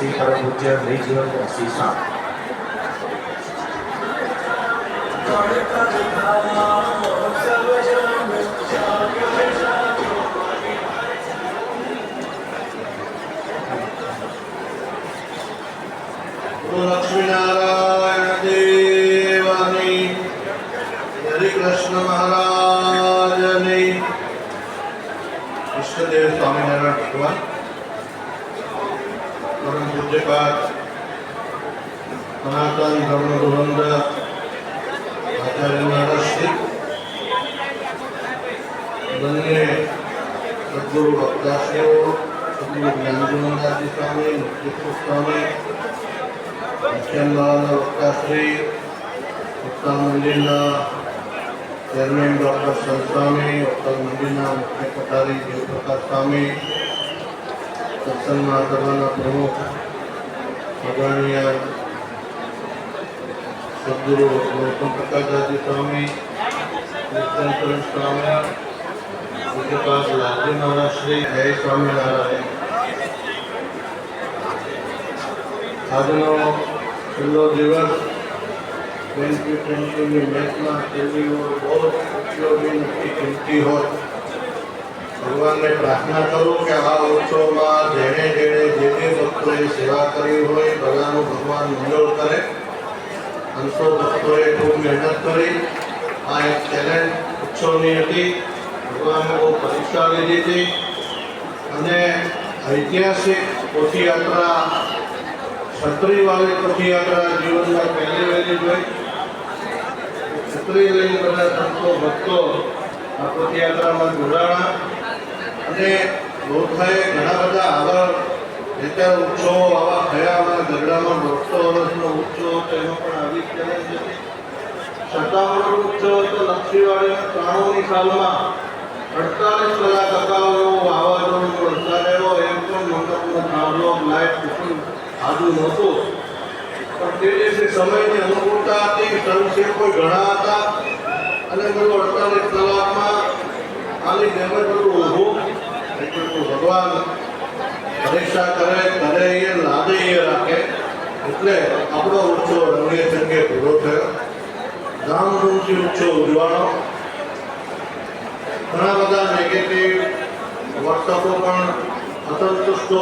શ્રી પરમ પૂજ્ય નિજ શ્રી શાહ लक्ष्मीनारायण देवानी हरि कृष्ण महाराज इष्टदेव स्वामीनारायण भगवान परम पूज्यपाद सनातन धर्म धुरंधर आचार्य महाराज श्री बन्ने सद्गुरु भक्ताश्रीओ सद्गुरु ज्ञानगुरुदास स्वामी मुक्तेश्वर स्वामी मुख्यमंत्री वक्ताश्री वक्ता मंदिरना चेयरमैन डॉक्टर संस्वामी वक्ता मंदिरना मुख्य कटारी देवप्रकाश स्वामी सत्संग महासभा प्रमुख आदरणीय सद्गुरु गौतम प्रकाश स्वामी नित्यानंद स्वामी पूज्यपाद लालजी महाराज श्री जय स्वामीनारायण આજનો છેલ્લો દિવસ 2020ની મેચમાં છેલ્લી ઓવર બહુ ઉપયોગી નથી કિંમતી હોત. ભગવાનને પ્રાર્થના કરું કે આ ઉત્સવમાં જેણે જેણે જે તે ભક્તોએ સેવા કરી હોય બધાનું ભગવાન મંગળ કરે. 500 ભક્તોએ ખૂબ મહેનત કરી. આ એક ચેલેન્જ ઉત્સવની હતી. ભગવાને બહુ પરીક્ષા લીધી હતી અને ઐતિહાસિક પોથીયાત્રા छतरी वाली पथयात्रा जीवन में पहली वेली गई. छतरी लई बधा संतो भक्तो आ पथयात्रा में जोड़ाणा अने लोथाए घणा बधा आगळ रीते उत्सवो आवा थया. अमे गढ़डामां 150 वर्षनो उत्सव હતો એમાં પણ આવી ચેલેન્જ હતી. 57 उत्सव હતો નકશીવાડીના 93ની સાલમાં 48 કલાક અગાઉ એવો વાવાઝોડું વરસાદ આવ્યો. એમ પણ મંડપનો થાંભલો લાઇટ કુટુંબ આજુ નહોતું પણ તે દિવસે સમયની અનુકૂળતા હતી. સ્વયંસેવકો ઘણા હતા અને બધું 48 કલાકમાં આની જેમ બધું ઊભું એટલું ભગવાન પરીક્ષા કરે કરે એ લાદે એ રાખે. એટલે આપણો ઉત્સવ રંગે ચંગે પૂરો થયો. ધામધૂમથી ઉત્સવ ઉજવાનો. ઘણા બધા નેગેટિવ વોટ્સઅપો પણ અસંતુષ્ટો